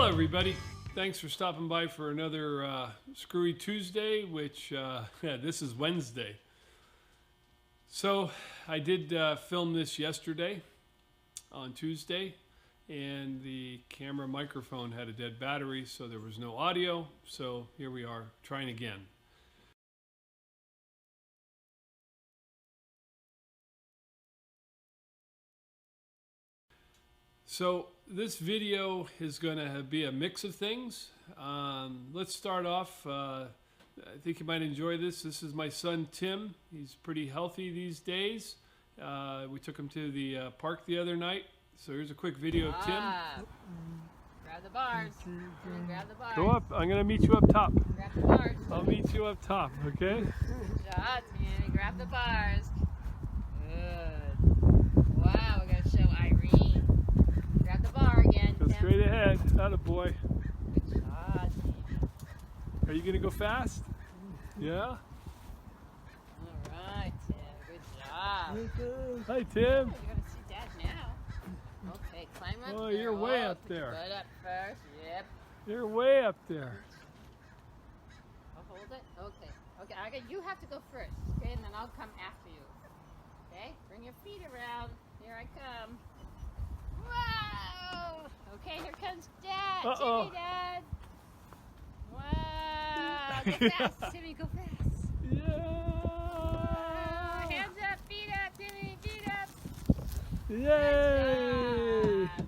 Hello everybody, thanks for stopping by for another Screwy Tuesday, which this is Wednesday. So I did film this yesterday on Tuesday, and the camera microphone had a dead battery, so there was no audio. So here we are trying again. So this video is going to be a mix of things. Let's start off. I think you might enjoy this. This is my son Tim. He's pretty healthy these days. We took him to the park the other night. So here's a quick video of Tim. Grab the bars. Grab the bars. Go up. I'm going to meet you up top. Grab the bars. I'll meet you up top, okay? Good job, Timmy. Grab the bars. Good. Wow, we got to show Irene. Grab the bar again. Go Tim. straight ahead. Attaboy. Good job, Timmy. Are you going to go fast? Yeah? All right, Tim. Good job. Hi, Tim. You're going to see Dad now. Okay, climb up Oh, there. you're way Oh, up put your there. butt up first. Yep. You're way up there. I'll hold it. Okay. Okay. You have to go first. Okay, and then I'll come after you. Okay. Bring your feet around. Here I come. Wow. Okay. Here comes Dad. Uh-oh. Timmy, Dad. Wow. Go fast, Timmy. Go fast. Yeah! Hands up. Feet up, Timmy. Feet up. Yay! Good job.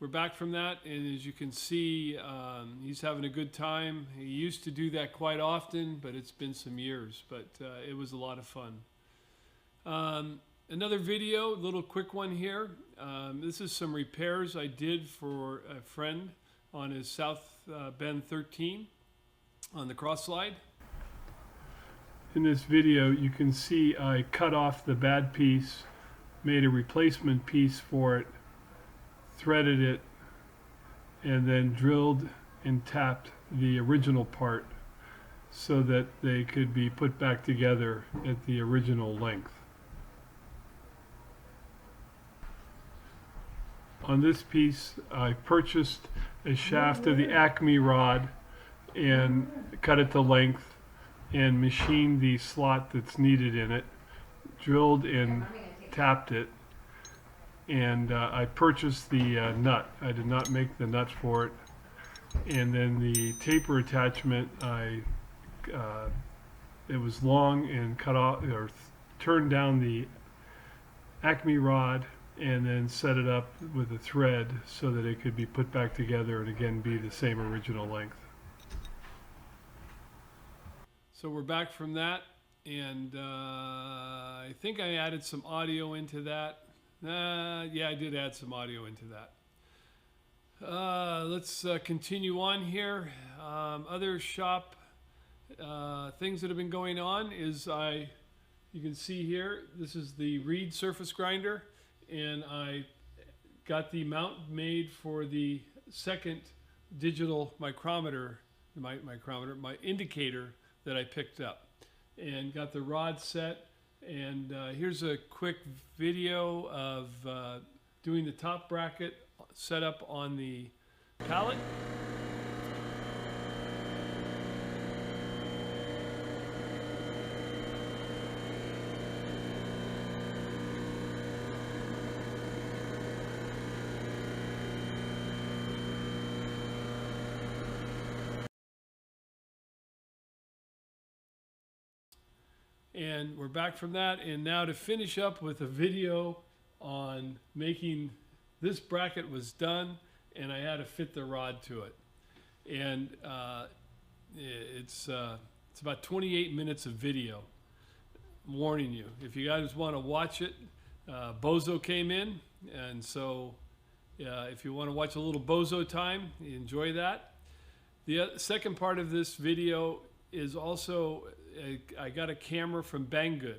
We're back from that, and as you can see, he's having a good time. He used to do that quite often, but it's been some years, but it was a lot of fun. Another video, a little quick one here. This is some repairs I did for a friend on his South Bend 13 on the cross slide. In this video, you can see I cut off the bad piece, made a replacement piece for it, threaded it, and then drilled and tapped the original part so that they could be put back together at the original length. On this piece, I purchased a shaft of the Acme rod and cut it to length and machined the slot that's needed in it, drilled and tapped it, and I purchased the nut. I did not make the nuts for it. And then the taper attachment, it was long and cut off or turned down the Acme rod and then set it up with a thread so that it could be put back together and again be the same original length. So we're back from that, and I think I added some audio into that. Yeah, I did add some audio into that. Let's continue on here. Other shop things that have been going on is you can see here, this is the reed surface grinder, and I got the mount made for the second digital micrometer, my indicator that I picked up, and got the rod set. And here's a quick video of doing the top bracket set up on the pallet. And we're back from that, and now to finish up with a video on making this bracket was done, and I had to fit the rod to it. And it's about 28 minutes of video. I'm warning you, if you guys want to watch it, Bozo came in, and so if you want to watch a little Bozo time, enjoy that. The second part of this video is also I got a camera from Banggood,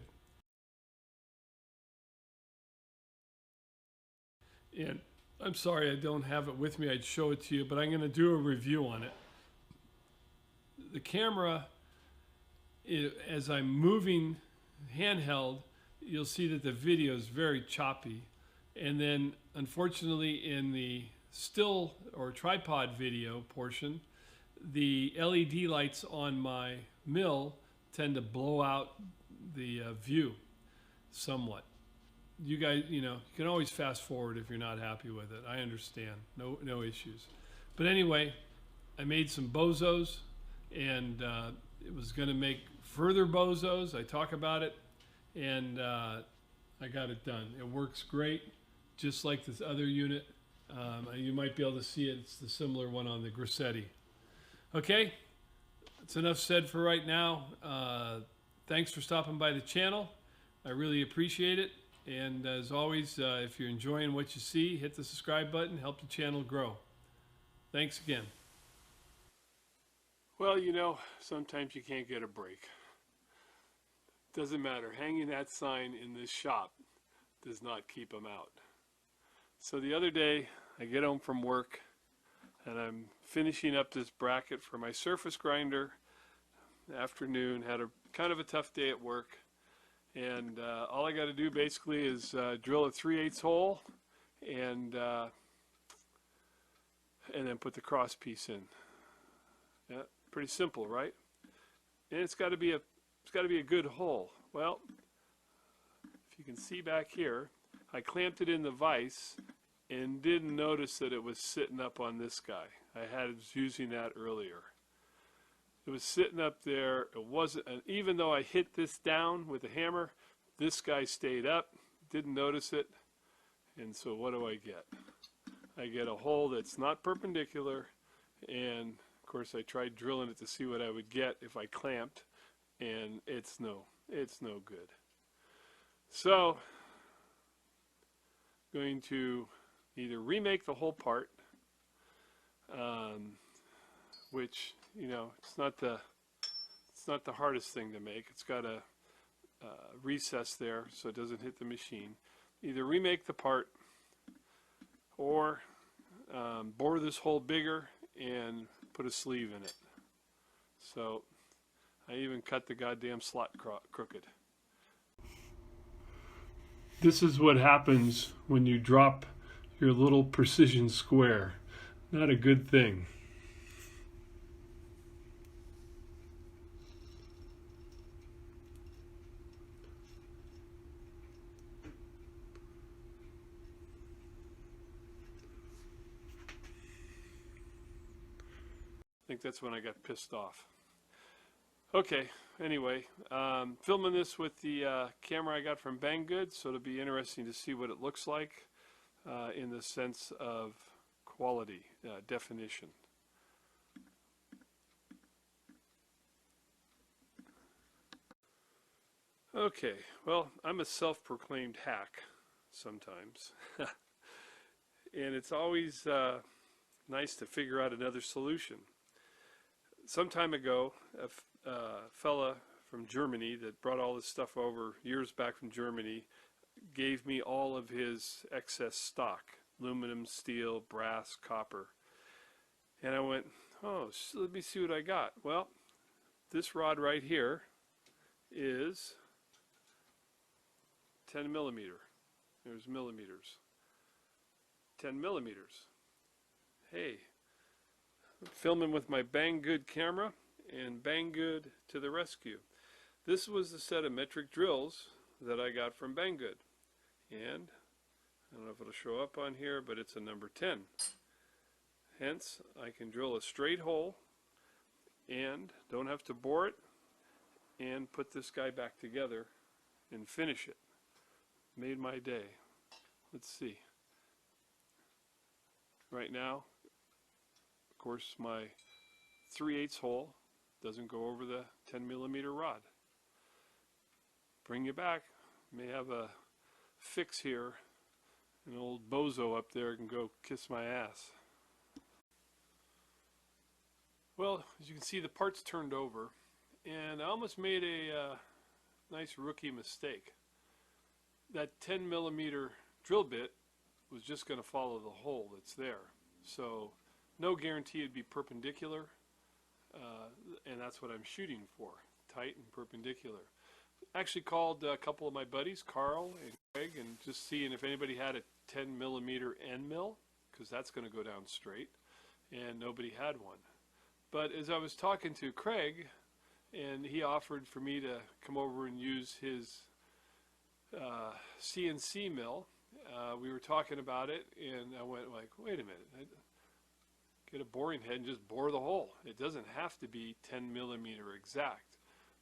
and I'm sorry I don't have it with me. I'd show it to you, but I'm going to do a review on it. The camera, as I'm moving handheld, you'll see that the video is very choppy, and then unfortunately in the still or tripod video portion, the LED lights on my mill tend to blow out the view somewhat. You guys, you can always fast forward if you're not happy with it. I understand. No issues. But anyway, I made some bozos, and it was going to make further bozos. I talk about it, and I got it done. It works great, just like this other unit. You might be able to see it. It's the similar one on the Grassetti. Okay, that's enough said for right now. Thanks for stopping by the channel. I really appreciate it. And as always, if you're enjoying what you see, hit the subscribe button, help the channel grow. Thanks again. Well, sometimes you can't get a break. Doesn't matter. Hanging that sign in this shop does not keep them out. So the other day, I get home from work, and I'm finishing up this bracket for my surface grinder. Afternoon, had a kind of a tough day at work. And all I got to do basically is drill a 3/8 hole and then put the cross piece in. Yeah, pretty simple, right? And it's got to be a good hole. Well, if you can see back here, I clamped it in the vise and didn't notice that it was sitting up on this guy. was using that earlier. It was sitting up there. It wasn't, and even though I hit this down with a hammer, this guy stayed up, didn't notice it, and so what do I get? I get a hole that's not perpendicular, and of course I tried drilling it to see what I would get if I clamped, and it's no good. So, going to either remake the whole part, which it's not the hardest thing to make. It's got a recess there so it doesn't hit the machine. Either remake the part or bore this hole bigger and put a sleeve in it. So I even cut the goddamn slot crooked. This is what happens when you drop your little precision square. Not a good thing. I think that's when I got pissed off. Okay, anyway, filming this with the camera I got from Banggood, so it'll be interesting to see what it looks like in the sense of quality, definition. Okay, well, I'm a self-proclaimed hack sometimes. And it's always nice to figure out another solution. Some time ago, a fella from Germany that brought all this stuff over years back from Germany gave me all of his excess stock, aluminum, steel, brass, copper. And I went, oh, let me see what I got. Well, this rod right here is 10 millimeter. There's millimeters. 10 millimeters. Hey. Filming with my Banggood camera, and Banggood to the rescue. This was the set of metric drills that I got from Banggood, and I don't know if it'll show up on here, but it's a number 10. Hence, I can drill a straight hole and don't have to bore it and put this guy back together and finish it. Made my day. Let's see. Right now, of course, my 3/8 hole doesn't go over the 10 millimeter rod. Bring you back. May have a fix here. An old bozo up there can go kiss my ass. Well, as you can see, the part's turned over, and I almost made a nice rookie mistake. That 10 millimeter drill bit was just going to follow the hole that's there. So no guarantee it'd be perpendicular, and that's what I'm shooting for, tight and perpendicular. Actually called a couple of my buddies, Carl and Greg, and just seeing if anybody had a 10 millimeter end mill, because that's going to go down straight, and nobody had one. But as I was talking to Craig, and he offered for me to come over and use his CNC mill, we were talking about it, and I went like, wait a minute, get a boring head and just bore the hole. It doesn't have to be 10 millimeter exact.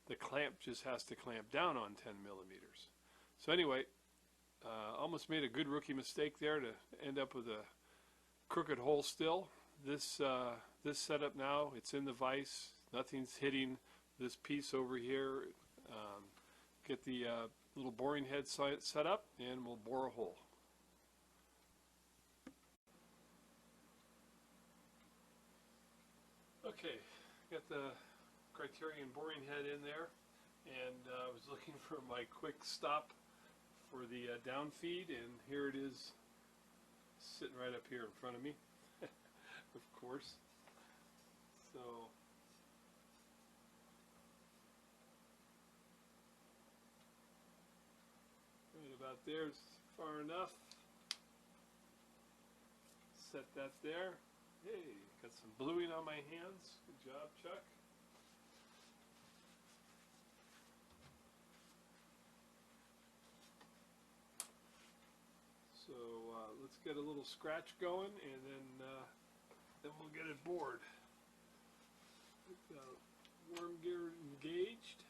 The clamp just has to clamp down on 10 millimeters. So anyway, almost made a good rookie mistake there to end up with a crooked hole still. This setup now, it's in the vise. Nothing's hitting this piece over here. Get the little boring head set up, and we'll bore a hole. Okay, got the Criterion boring head in there, and I was looking for my quick stop for the down feed, and here it is, sitting right up here in front of me, of course. So right about there is far enough. Set that there. Hey, got some bluing on my hands. Good job, Chuck. So let's get a little scratch going, and then we'll get it bored. Worm gear engaged.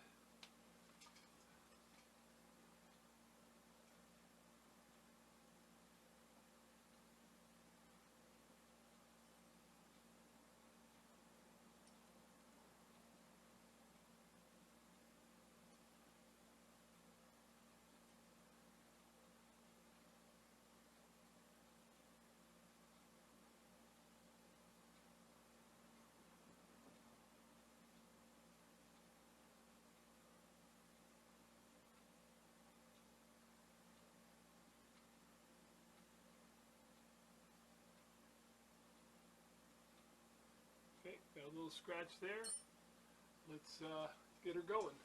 Okay, got a little scratch there. Let's get her going.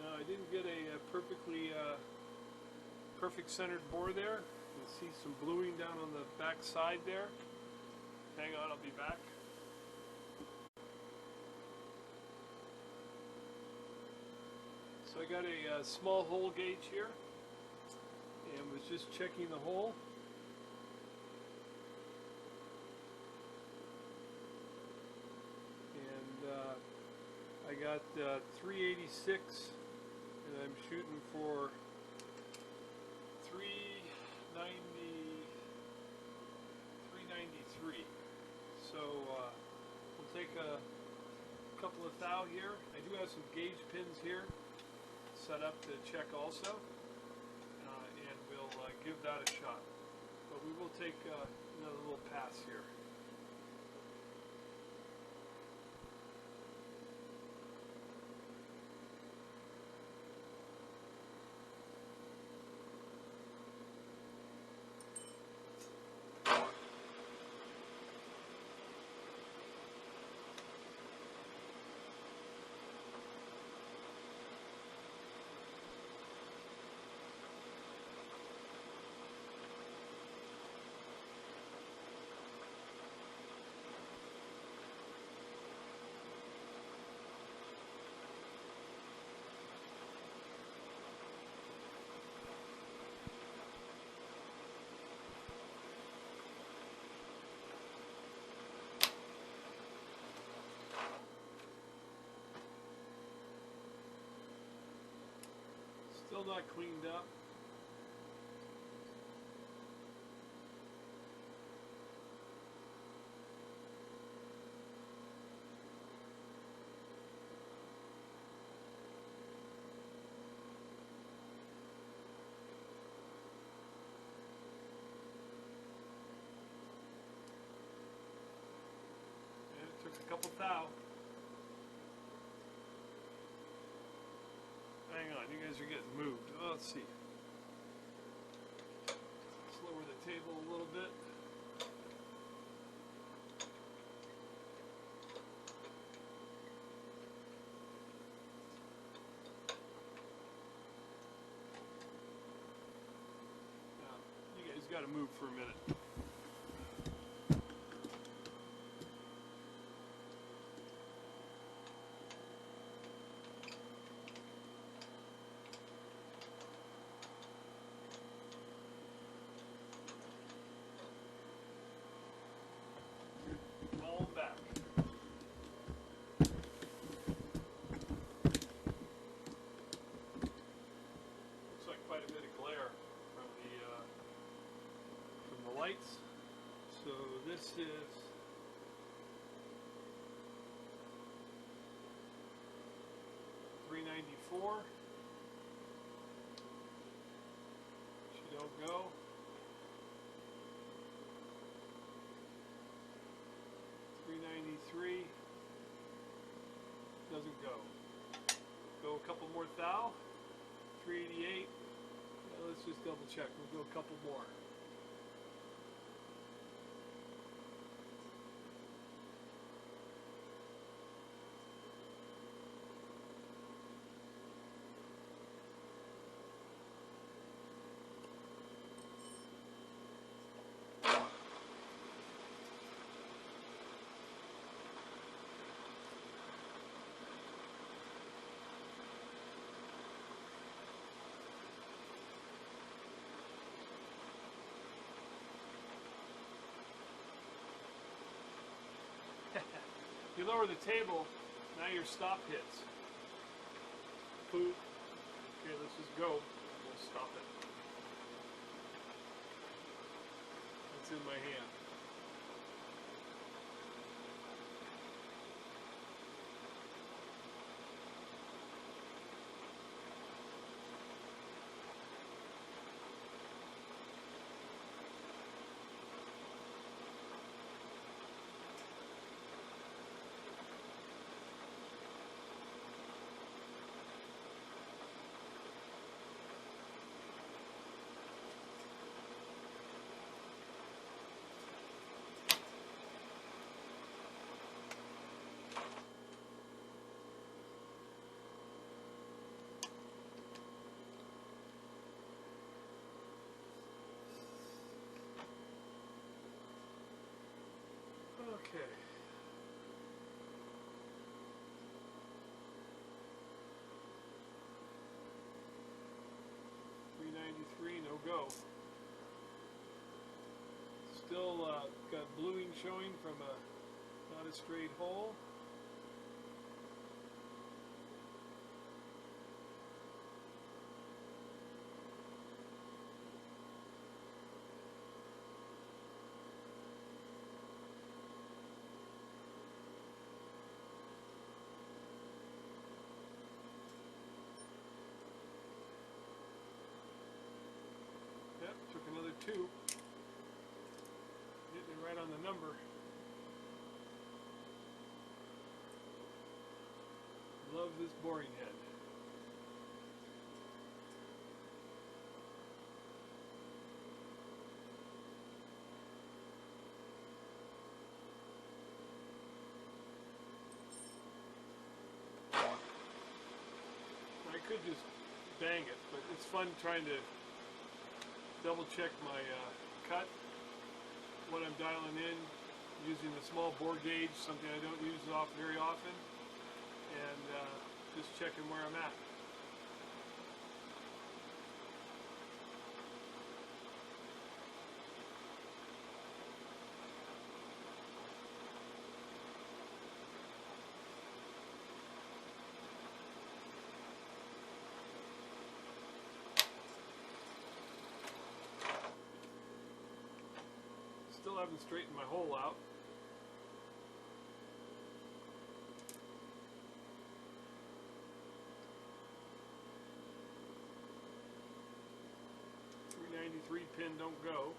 Now I didn't get a perfectly perfect centered bore there. You can see some bluing down on the back side there. Hang on, I'll be back. So I got a small hole gauge here, and was just checking the hole. And I got 386, and I'm shooting for 393. So we'll take a couple of thou here. I do have some gauge pins here set up to check also, and we'll give that a shot. But we will take another little pass here. Still not cleaned up. couple thou. Hang on, you guys are getting moved. Oh, let's see. Let's lower the table a little bit. Now, you guys got to move for a minute. Back. Looks like quite a bit of glare from the lights. So this is $394. She don't go. $393 doesn't go. Go a couple more thou. $388. Well, let's just double check. We'll go a couple more. You lower the table, now your stop hits. Boop. Okay, let's just go. We'll stop it. It's in my hand. Okay. $393, no go. Still got bluing showing from not a straight hole. Yep, took another 2. Hitting it right on the number. Love this boring head. I could just bang it, but it's fun trying to double check my cut, what I'm dialing in, using the small bore gauge, something I don't use very often, and just checking where I'm at. Still haven't straightened my hole out. $393 pin don't go.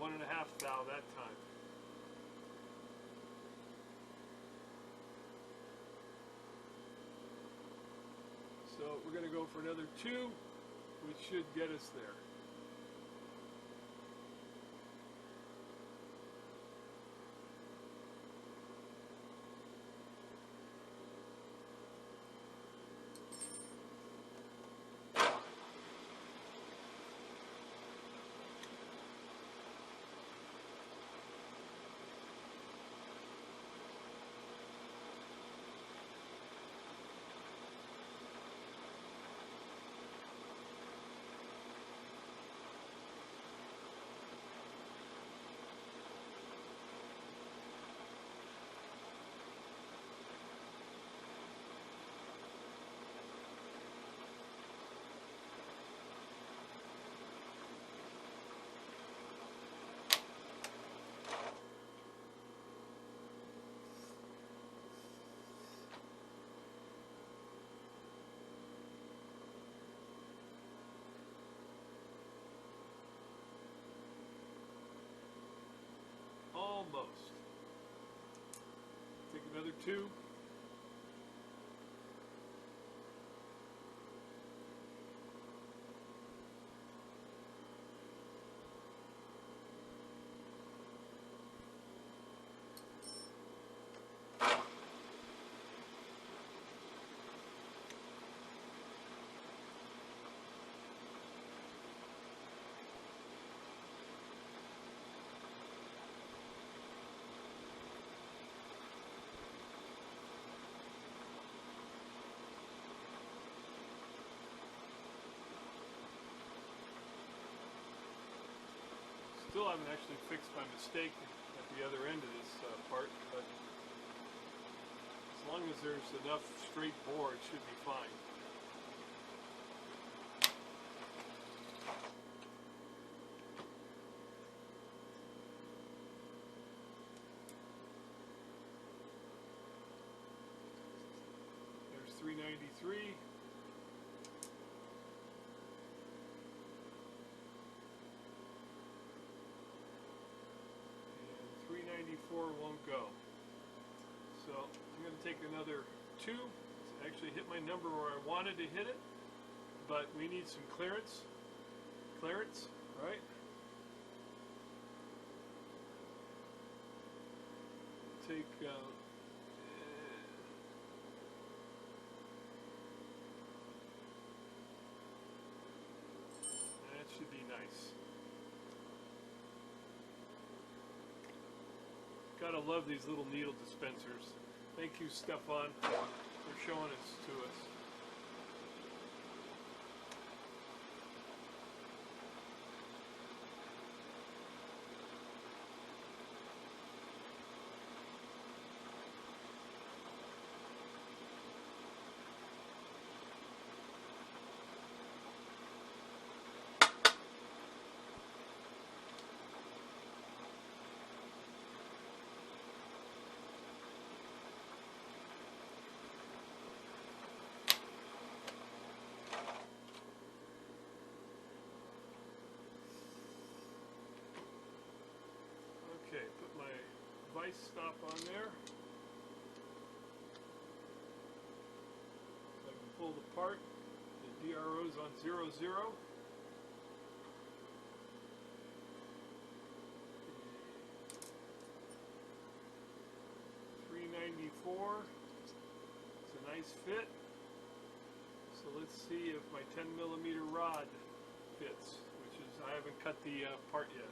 1.5 thou that time. So we're going to go for another 2, which should get us there. Almost. Take another 2. Still haven't actually fixed my mistake at the other end of this part, but as long as there's enough straight bore, it should be fine. There's 393. And 394 won't go. So I'm going to take another 2 to actually hit my number where I wanted to hit it, but we need some clearance. Clearance, right? Take that should be nice. Gotta love these little needle dispensers. Thank you, Stefan, for showing this to us. Okay, put my vice stop on there. So I can pull the part. The DRO's on 0, 0. 394. It's a nice fit. So let's see if my 10mm rod fits, which is, I haven't cut the part yet.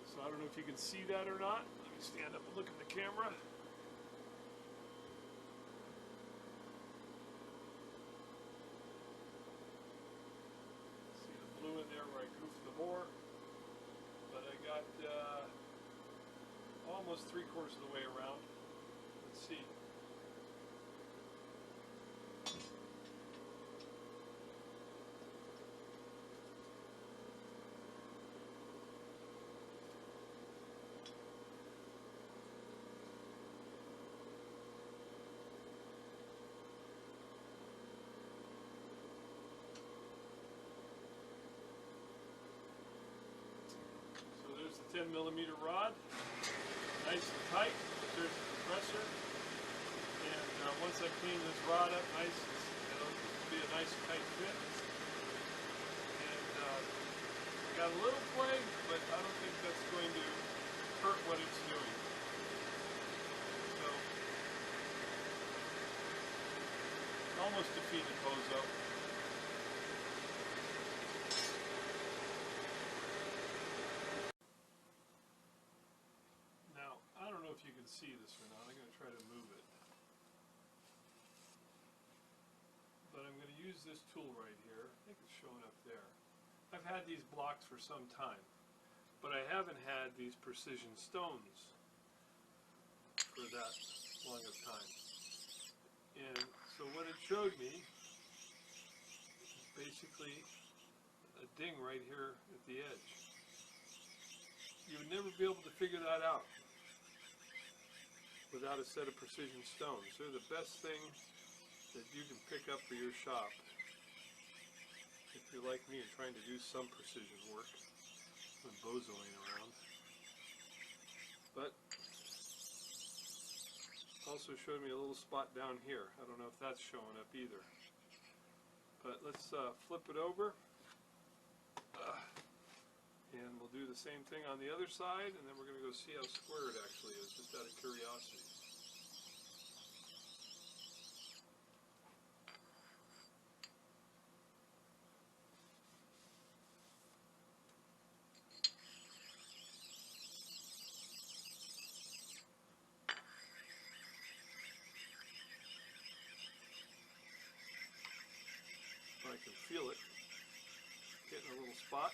So I don't know if you can see that or not. Let me stand up and look at the camera. See the blue in there where I goofed the bore. But I got almost 3/4 of the way around. Let's see. 10mm rod, nice and tight. There's the compressor, and once I clean this rod up nice, it'll be a nice tight fit. And I got a little play, but I don't think that's going to hurt what it's doing. So, almost defeated Bozo. Now, I don't know if you can see this or not. I'm going to try to move it. But I'm going to use this tool right here. I think it's showing up there. I've had these blocks for some time, but I haven't had these precision stones for that long of time. And so what it showed me is basically a ding right here at the edge. You would never be able to figure that out without a set of precision stones. They're the best thing that you can pick up for your shop if you're like me and trying to do some precision work when Bozo ain't around. But also showed me a little spot down here. I don't know if that's showing up either. But let's flip it over. And we'll do the same thing on the other side, and then we're going to go see how square it actually is, just out of curiosity. I can feel it getting a little spot.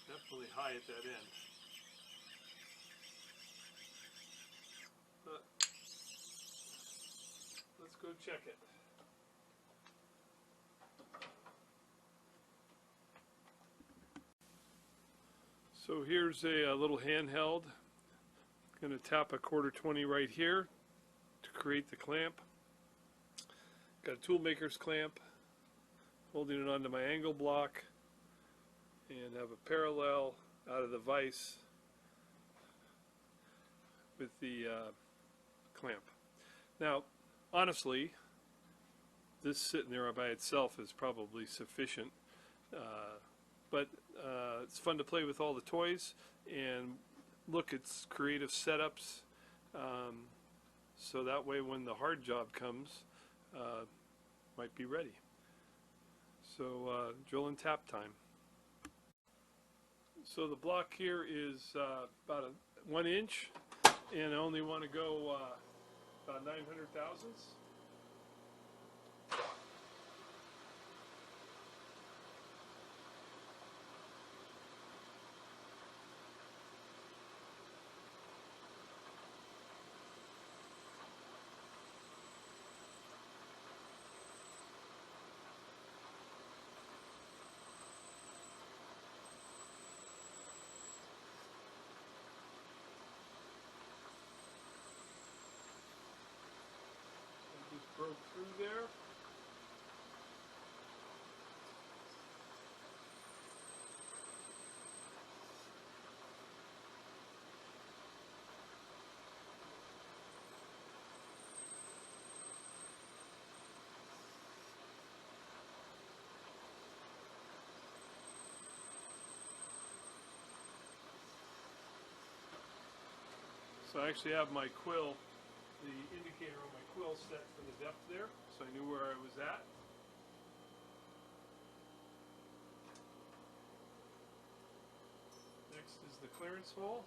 Definitely high at that end. But let's go check it. So here's a little handheld. I'm going to tap a 1/4-20 right here to create the clamp. Got a toolmaker's clamp, holding it onto my angle block, and have a parallel out of the vise with the clamp. Now, honestly, this sitting there by itself is probably sufficient, but it's fun to play with all the toys and look at creative setups, so that way when the hard job comes, might be ready. So drill and tap time. So the block here is about 1 inch, and I only want to go about 900 thousandths. Just broke through there. So I actually have my quill, the indicator on my quill set for the depth there, so I knew where I was at. Next is the clearance hole.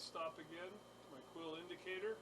stop again, my quill indicator.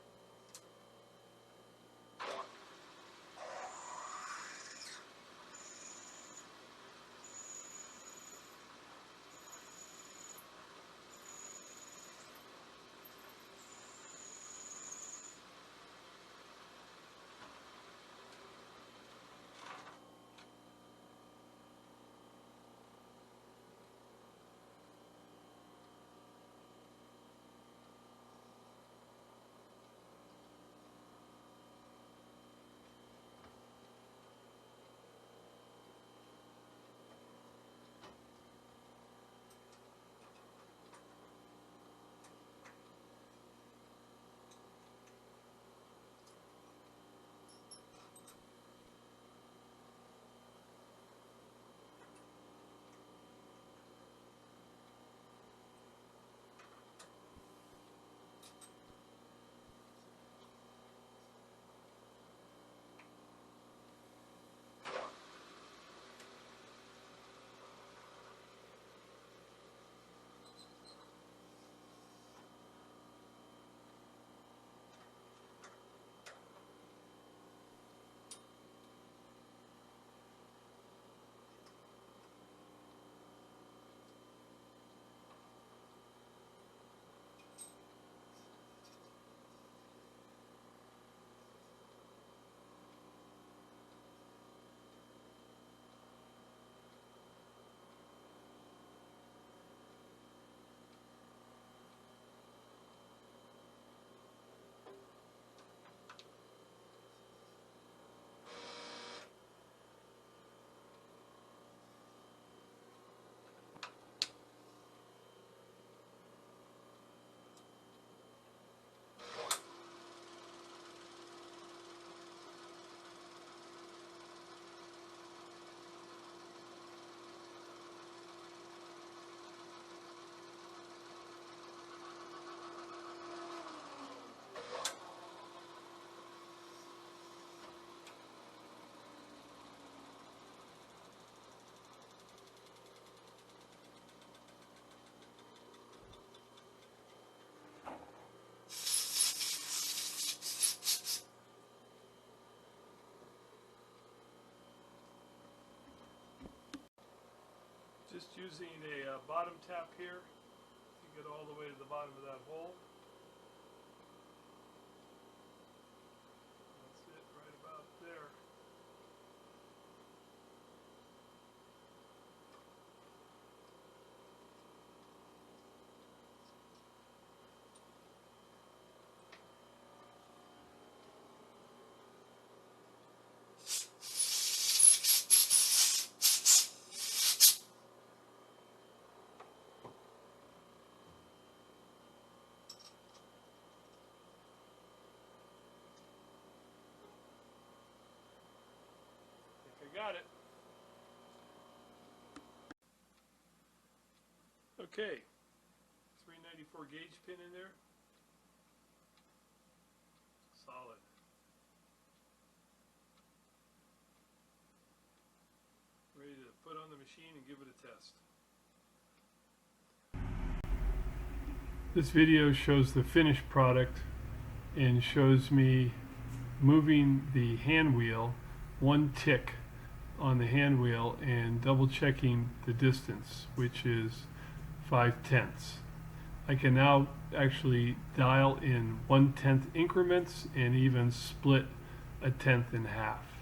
Just using a bottom tap here to get all the way to the bottom of that hole. That's it, right about there. I got it. Okay, 394 gauge pin in there. Solid. Ready to put on the machine and give it a test. This video shows the finished product and shows me moving the hand wheel one tick on the hand wheel and double checking the distance, which is 5/10. I can now actually dial in 1/10 increments and even split a tenth in half.